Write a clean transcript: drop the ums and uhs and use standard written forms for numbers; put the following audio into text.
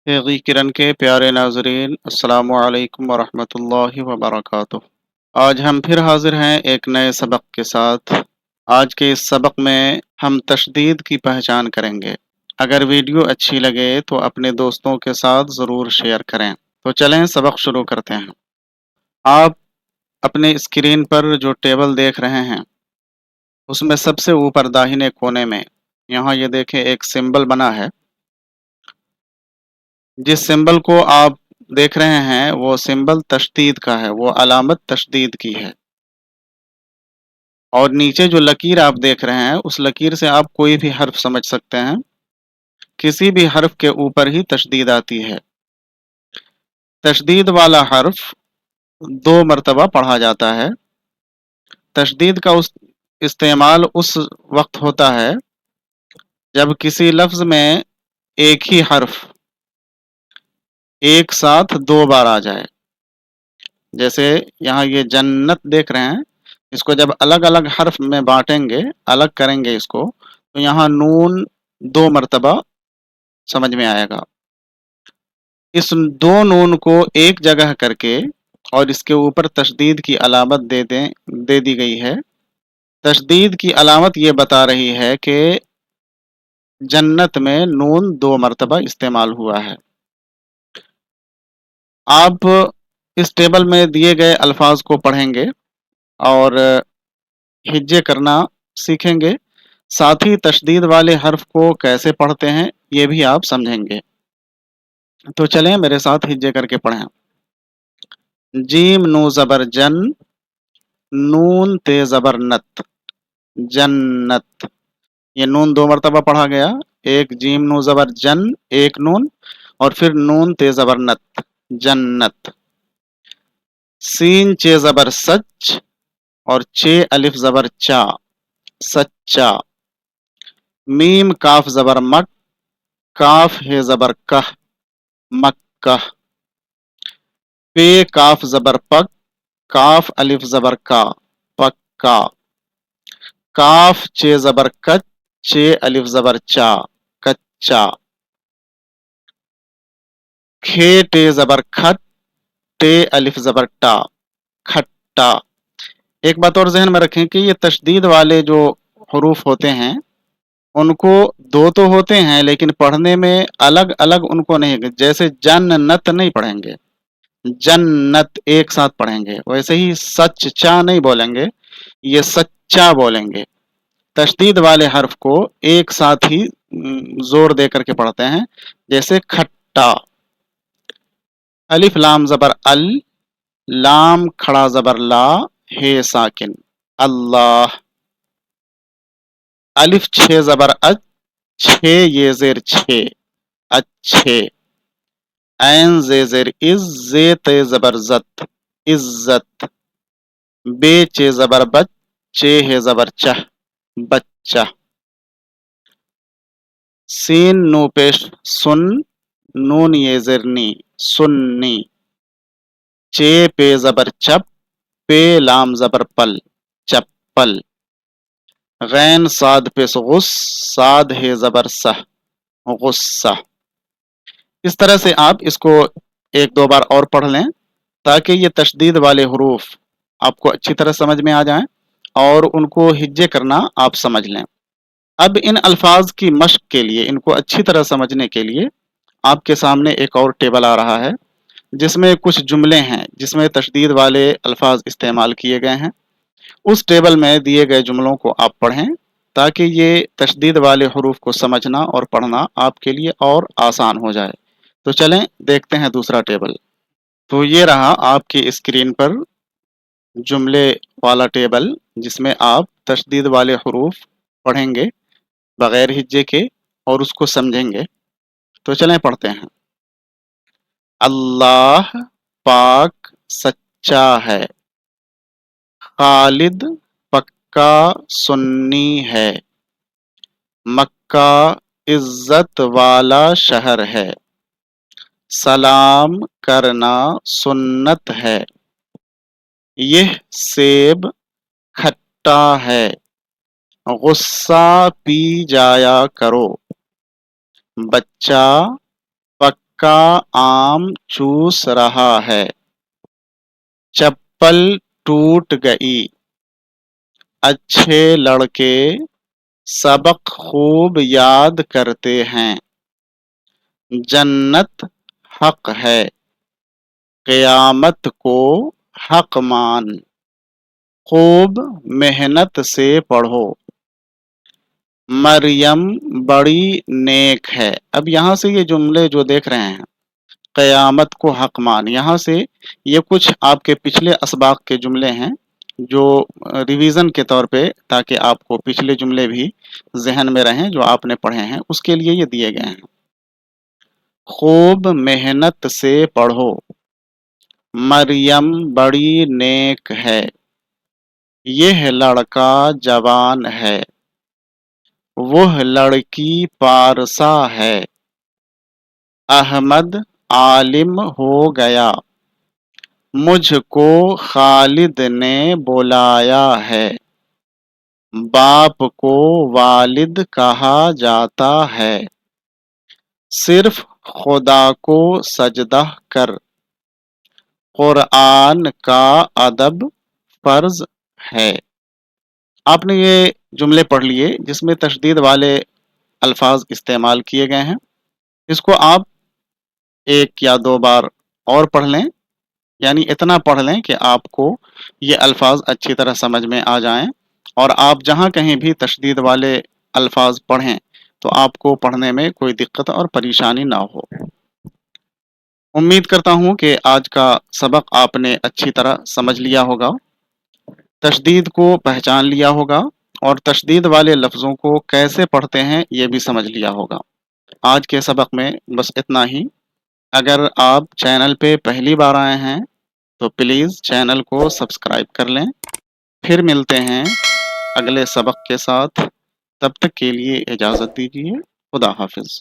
तेगी किरण के प्यारे नाजरीन, अस्सलामु अलैकुम वरहमतुल्लाहि वबरकातुह। आज हम फिर हाजिर हैं एक नए सबक के साथ। आज के इस सबक में हम तशदीद की पहचान करेंगे। अगर वीडियो अच्छी लगे तो अपने दोस्तों के साथ ज़रूर शेयर करें। तो चलें सबक शुरू करते हैं। आप अपने स्क्रीन पर जो टेबल देख रहे हैं उसमें सबसे ऊपर दाहिने कोने में यहाँ ये देखें एक सिंबल बना है। जिस सिंबल को आप देख रहे हैं वो सिंबल तशदीद का है, वो अलामत तशदीद की है। और नीचे जो लकीर आप देख रहे हैं उस लकीर से आप कोई भी हर्फ समझ सकते हैं। किसी भी हर्फ के ऊपर ही तशदीद आती है। तशदीद वाला हर्फ 2 मरतबा पढ़ा जाता है। तशदीद का इस्तेमाल उस वक्त होता है जब किसी लफ्ज में एक ही हर्फ एक साथ 2 बार आ जाए। जैसे यहाँ ये जन्नत देख रहे हैं, इसको जब अलग अलग हर्फ में बांटेंगे, अलग करेंगे इसको, तो यहाँ नून 2 मरतबा समझ में आएगा। इस 2 नून को एक जगह करके और इसके ऊपर तशदीद की अलामत दे दी गई है। तशदीद की अलामत ये बता रही है कि जन्नत में नून 2 मरतबा इस्तेमाल हुआ है। आप इस टेबल में दिए गए अल्फाज को पढ़ेंगे और हिज्जे करना सीखेंगे। साथ ही तशदीद वाले हर्फ को कैसे पढ़ते हैं ये भी आप समझेंगे। तो चलें मेरे साथ हिज्जे करके पढ़ें। जीम नू ज़बर जन, नून ते ज़बर नत, जन्नत। ये नून 2 मरतबा पढ़ा गया। एक जीम नू ज़बर जन, एक नून, और फिर नून ते ज़बर नत, जन्नत। सीन चे ज़बर सच और चे अलिफ ज़बर चा, सच्चा। मीम काफ ज़बर मक, काफ है ज़बर कह, मक्का। पे काफ ज़बर पक, काफ अलिफ ज़बर का, पक्का। काफ चे ज़बर कच, चे अलिफ ज़बर चा, कच्चा। खे टे ज़बर खट, टे अलिफ ज़बर टा, खट्टा। एक बात और जहन में रखें कि ये तशदीद वाले जो हरूफ होते हैं उनको 2 तो होते हैं लेकिन पढ़ने में अलग अलग उनको नहीं, जैसे जन्नत नहीं पढ़ेंगे, जन्नत एक साथ पढ़ेंगे। वैसे ही सच चा नहीं बोलेंगे, ये सच्चा बोलेंगे। तशदीद वाले हर्फ को एक साथ ही जोर दे करके पढ़ते हैं। जैसे खट्टा। अलिफ लाम ज़बर अल, लाम खड़ा ज़बर ला, हे साकिन, अल्लाह। अलिफ छे ज़बर अच, छे ये जेर छे, अच्छे। ऐन जे जेर इज, जे ते ज़बर जत, इज्जत। बे चे ज़बर बच, चे है ज़बर चह, बच्चा। सीन नू पेश सुन, नून ये ज़िरनी, सुन्नी। चे पे ज़बर चप, पे लाम ज़बर पल, चप्पल। गैन साद पे गुस, साद है ज़बर सह, गुस्सा। इस तरह से आप इसको 1-2 बार और पढ़ लें ताकि ये तशदीद वाले हरूफ आपको अच्छी तरह समझ में आ जाएं और उनको हिज्जे करना आप समझ लें। अब इन अल्फाज की मश्क के लिए, इनको अच्छी तरह समझने के लिए आपके सामने एक और टेबल आ रहा है जिसमें कुछ जुमले हैं जिसमें तशदीद वाले अल्फाज इस्तेमाल किए गए हैं। उस टेबल में दिए गए जुमलों को आप पढ़ें ताकि ये तशदीद वाले हरूफ को समझना और पढ़ना आपके लिए और आसान हो जाए। तो चलें देखते हैं दूसरा टेबल। तो ये रहा आपकी स्क्रीन पर जुमले वाला टेबल जिसमें आप तशदीद वाले हरूफ पढ़ेंगे बगैर हिज्जे के और उसको समझेंगे। तो चलें पढ़ते हैं। अल्लाह पाक सच्चा है, खालिद पक्का सुन्नी है, मक्का इज्जत वाला शहर है, सलाम करना सुन्नत है, यह सेब खट्टा है, गुस्सा पी जाया करो, बच्चा लड़का आम चूस रहा है, चप्पल टूट गई। अच्छे लड़के सबक खूब याद करते हैं, जन्नत हक है, क़यामत को हक मान। खूब मेहनत से पढ़ो, मरियम बड़ी नेक है। अब यहाँ से ये जुमले जो देख रहे हैं, क़यामत को हक मान, यहाँ से ये कुछ आपके पिछले असबाक के जुमले हैं जो रिवीजन के तौर पे, ताकि आपको पिछले जुमले भी जहन में रहें जो आपने पढ़े हैं, उसके लिए ये दिए गए हैं। खूब मेहनत से पढ़ो, मरियम बड़ी नेक है, यह लड़का जवान है, वह लड़की पारसा है, अहमद आलिम हो गया, मुझको खालिद ने बुलाया है, बाप को वालिद कहा जाता है, सिर्फ खुदा को सजदा कर, कुरान का अदब फर्ज है। आपने ये जुमले पढ़ लिए जिसमें तशदीद वाले अल्फाज इस्तेमाल किए गए हैं। इसको आप एक या दो बार और पढ़ लें, यानी इतना पढ़ लें कि आपको ये अल्फाज अच्छी तरह समझ में आ जाएं, और आप जहाँ कहीं भी तशदीद वाले अल्फाज पढ़ें तो आपको पढ़ने में कोई दिक्कत और परेशानी ना हो। उम्मीद करता हूँ कि आज का सबक आपने अच्छी तरह समझ लिया होगा, तशदीद को पहचान लिया होगा, और तशदीद वाले लफ्ज़ों को कैसे पढ़ते हैं ये भी समझ लिया होगा। आज के सबक में बस इतना ही। अगर आप चैनल पे पहली बार आए हैं तो प्लीज़ चैनल को सब्सक्राइब कर लें। फिर मिलते हैं अगले सबक के साथ, तब तक के लिए इजाज़त दीजिए। खुदा हाफिज़।